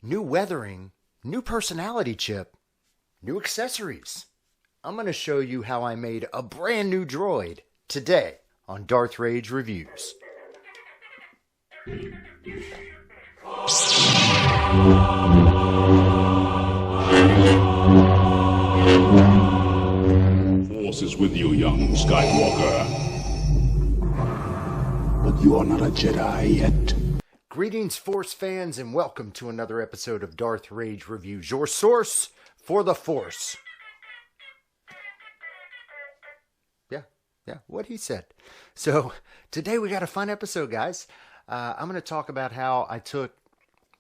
New weathering, new personality chip, new accessories. I'm going to show you how I made a brand new droid today on Darth Rage Reviews. Force is with you, young Skywalker. But you are not a Jedi yet. Greetings, Force fans, and welcome to another episode of Darth Rage Reviews, your source for the Force. Yeah, what he said. So today we got a fun episode, guys. I'm going to talk about how I took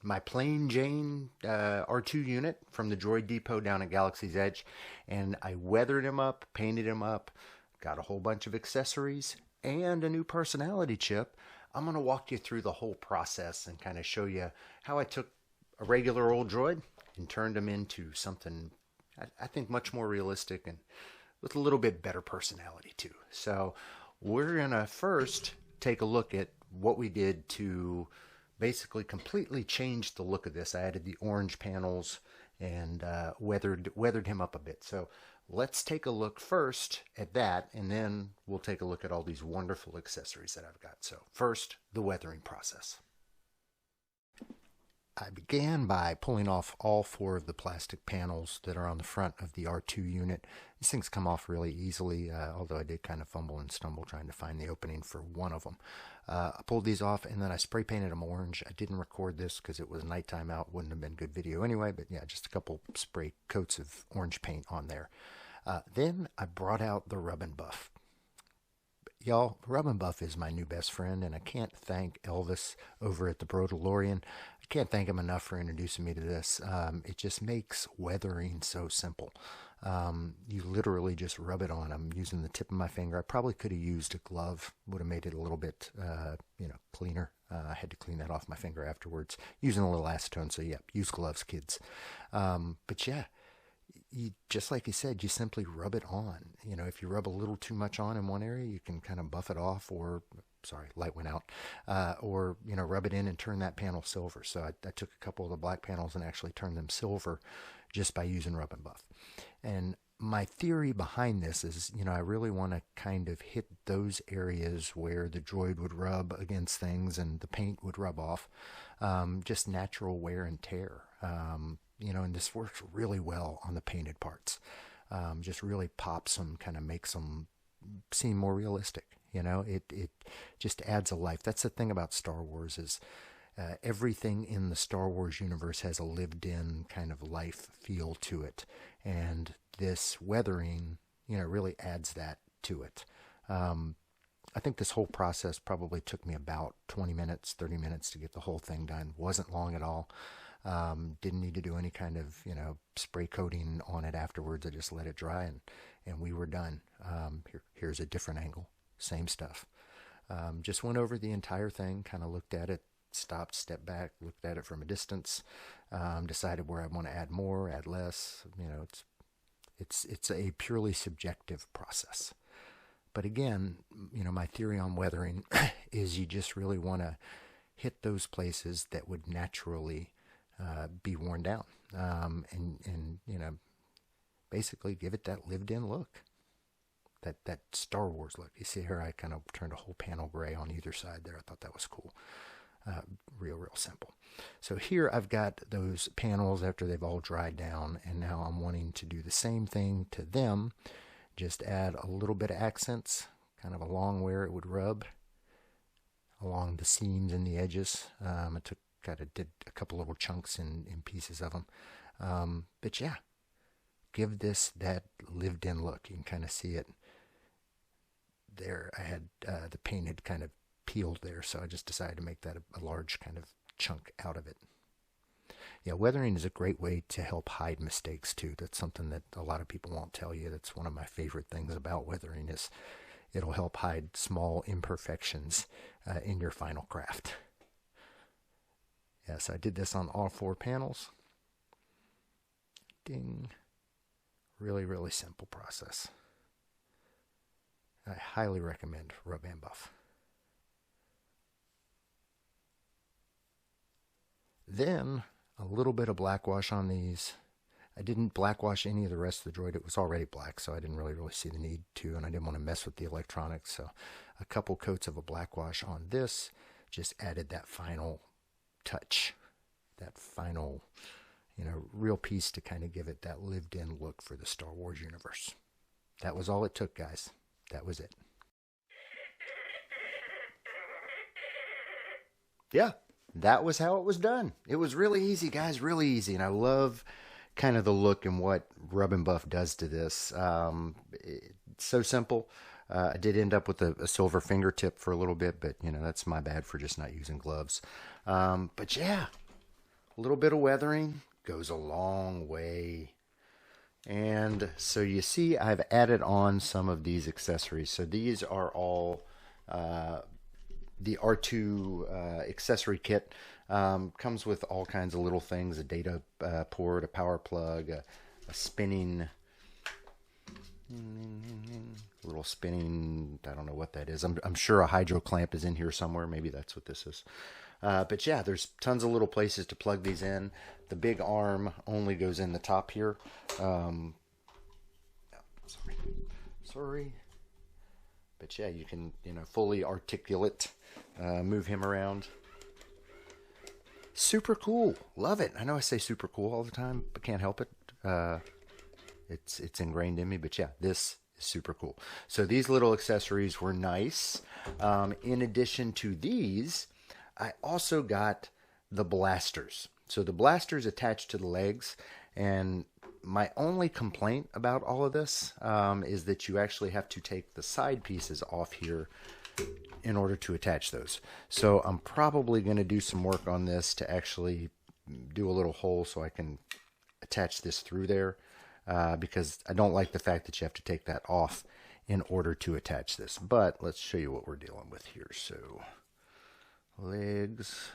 my plain Jane R2 unit from the Droid Depot down at Galaxy's Edge, and I weathered him up, painted him up, got a whole bunch of accessories, and a new personality chip. I'm going to walk you through the whole process and kind of show you how I took a regular old droid and turned him into something I think much more realistic and with a little bit better personality too. So we're going to first take a look at what we did to basically completely change the look of this. I added the orange panels and weathered him up a bit. So let's take a look first at that, and then we'll take a look at all these wonderful accessories that I've got. So first, the weathering process. I began by pulling off all four of the plastic panels that are on the front of the R2 unit. These things come off really easily, although I did kind of fumble and stumble trying to find the opening for one of them. I pulled these off and then I spray painted them orange. I didn't record this because it was nighttime out. Wouldn't have been good video anyway, but yeah, just a couple spray coats of orange paint on there. Then I brought out the rub and buff. Y'all, rub and buff is my new best friend, and I can't thank Elvis over at the Brodalorian. I can't thank him enough for introducing me to this. It just makes weathering so simple. You literally just rub it on. I'm using the tip of my finger. I probably could have used a glove. Would have made it a little bit, cleaner. I had to clean that off my finger afterwards, using a little acetone. So yeah, use gloves, kids. But yeah. Just like you said, you simply rub it on. You know, if you rub a little too much on in one area, you can kind of buff it off, or, sorry, light went out, or, rub it in and turn that panel silver. So I took a couple of the black panels and actually turned them silver just by using rub and buff. And my theory behind this is, I really want to kind of hit those areas where the droid would rub against things and the paint would rub off, just natural wear and tear. And this works really well on the painted parts. Just really pops them, kind of makes them seem more realistic. It just adds a life. That's the thing about Star Wars is everything in the Star Wars universe has a lived-in kind of life feel to it. And this weathering, really adds that to it. I think this whole process probably took me about 20 minutes, 30 minutes to get the whole thing done. Wasn't long at all. Didn't need to do any kind of, spray coating on it afterwards. I just let it dry and we were done. Here's a different angle. Same stuff. Just went over the entire thing, kind of looked at it, stopped, stepped back, looked at it from a distance, decided where I want to add more, add less. It's a purely subjective process. But again, my theory on weathering is you just really want to hit those places that would naturally be worn down, and basically give it that lived-in look, that Star Wars look. You see here, I kind of turned a whole panel gray on either side there. I thought that was cool. Real simple. So here I've got those panels after they've all dried down, and now I'm wanting to do the same thing to them. Just add a little bit of accents, kind of along where it would rub, along the seams and the edges. I did a couple little chunks in pieces of them. But yeah, give this that lived-in look. You can kind of see it there. I had the paint had kind of peeled there, so I just decided to make that a large kind of chunk out of it. Yeah, weathering is a great way to help hide mistakes too. That's something that a lot of people won't tell you. That's one of my favorite things about weathering is it'll help hide small imperfections in your final craft. Yes, I did this on all four panels. Ding. Really simple process. I highly recommend rub and buff. Then a little bit of black wash on these. I didn't black wash any of the rest of the droid. It was already black, so I didn't really see the need to, and I didn't want to mess with the electronics. So a couple coats of a black wash on this just added that final touch, that final, real piece to kind of give it that lived-in look for the Star Wars universe. That was all it took, guys. That was it. Yeah, that was how it was done. It was really easy, guys, really easy. And I love kind of the look and what Rub and Buff does to this. It's so simple. I did end up with a silver fingertip for a little bit, but, that's my bad for just not using gloves. But yeah, a little bit of weathering goes a long way. And so you see I've added on some of these accessories. So these are all the R2 accessory kit. Comes with all kinds of little things, a data port, a power plug, a spinning, little spinning, I don't know what that is. I'm sure a hydro clamp is in here somewhere. Maybe that's what this is. But yeah, there's tons of little places to plug these in. The big arm only goes in the top here. Sorry. But yeah, you can, fully articulate, move him around. Super cool. Love it. I know I say super cool all the time, but can't help it. It's ingrained in me. But yeah, this is super cool. So these little accessories were nice. In addition to these, I also got the blasters. So the blasters attached to the legs. And my only complaint about all of this is that you actually have to take the side pieces off here in order to attach those. So I'm probably going to do some work on this to actually do a little hole so I can attach this through there, because I don't like the fact that you have to take that off in order to attach this. But let's show you what we're dealing with here. So legs,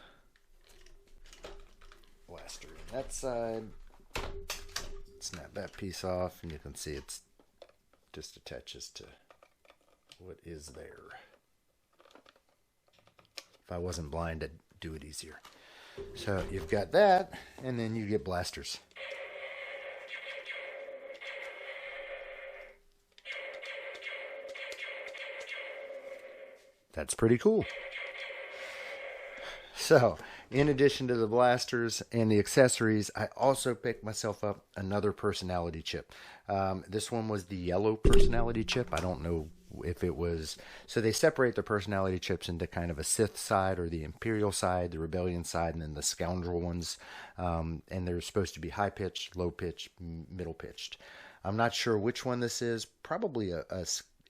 blaster on that side, snap that piece off, and you can see it's just attaches to what is there. If I wasn't blind, I'd do it easier. So you've got that, and then you get blasters. That's pretty cool. So, in addition to the blasters and the accessories, I also picked myself up another personality chip. This one was the yellow personality chip. I don't know if it was... So they separate the personality chips into kind of a Sith side, or the Imperial side, the Rebellion side, and then the Scoundrel ones. And they're supposed to be high-pitched, low-pitched, middle-pitched. I'm not sure which one this is. Probably a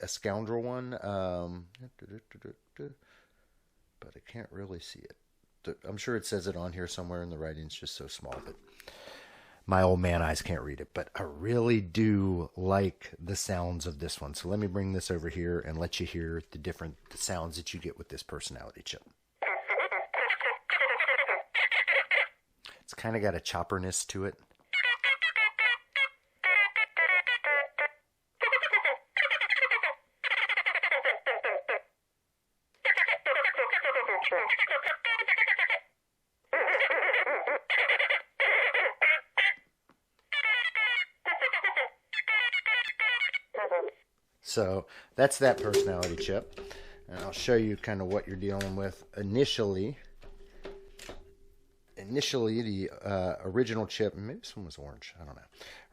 Scoundrel one. But I can't really see it. I'm sure it says it on here somewhere, and the writing's just so small, but my old man eyes can't read it. But I really do like the sounds of this one. So let me bring this over here and let you hear the sounds that you get with this personality chip. It's kind of got a chopperness to it. So that's that personality chip. And I'll show you kind of what you're dealing with initially. The original chip, maybe this one was orange, I don't know.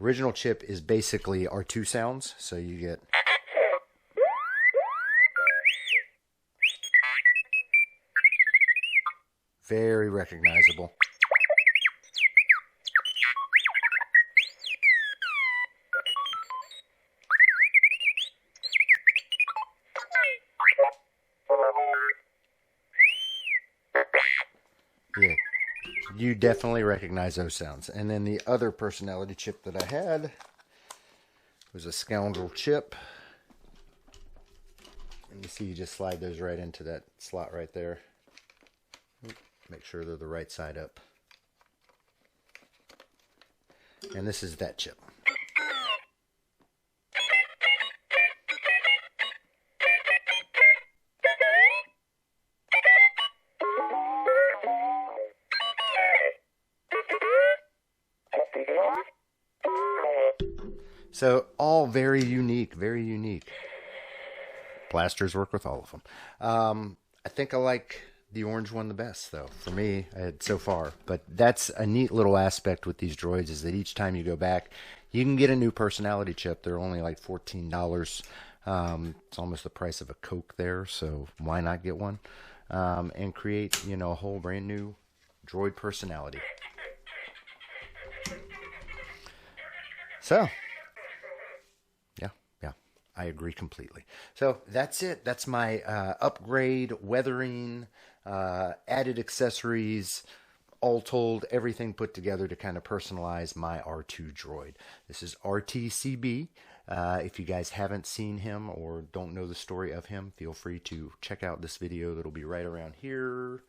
Original chip is basically R2 sounds. So you get... very recognizable. Yeah, you definitely recognize those sounds. And then the other personality chip that I had was a Scoundrel chip. And you see, you just slide those right into that slot right there. Make sure they're the right side up. And this is that chip. So all very unique, very unique. Blasters work with all of them. I think I like the orange one the best, though, for me, so far. But that's a neat little aspect with these droids is that each time you go back, you can get a new personality chip. They're only like $14. It's almost the price of a Coke there, so why not get one? And create, a whole brand new droid personality. So, yeah, I agree completely. So that's it. That's my upgrade, weathering, added accessories, all told, everything put together to kind of personalize my R2 droid. This is RTCB. If you guys haven't seen him or don't know the story of him, feel free to check out this video that'll be right around here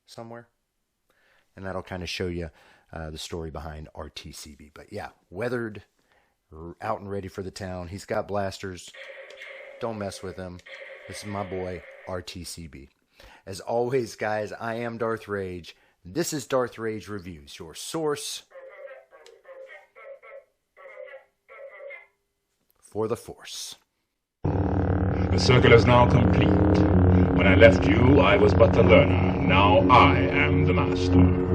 somewhere. And that'll kind of show you the story behind RTCB. But yeah, weathered, out and ready for the town. He's got blasters. Don't mess with him. This is my boy, RTCB. As always, guys, I am Darth Rage. This is Darth Rage Reviews, your source for the Force. The circle is now complete. When I left you, I was but the learner. Now I am the master.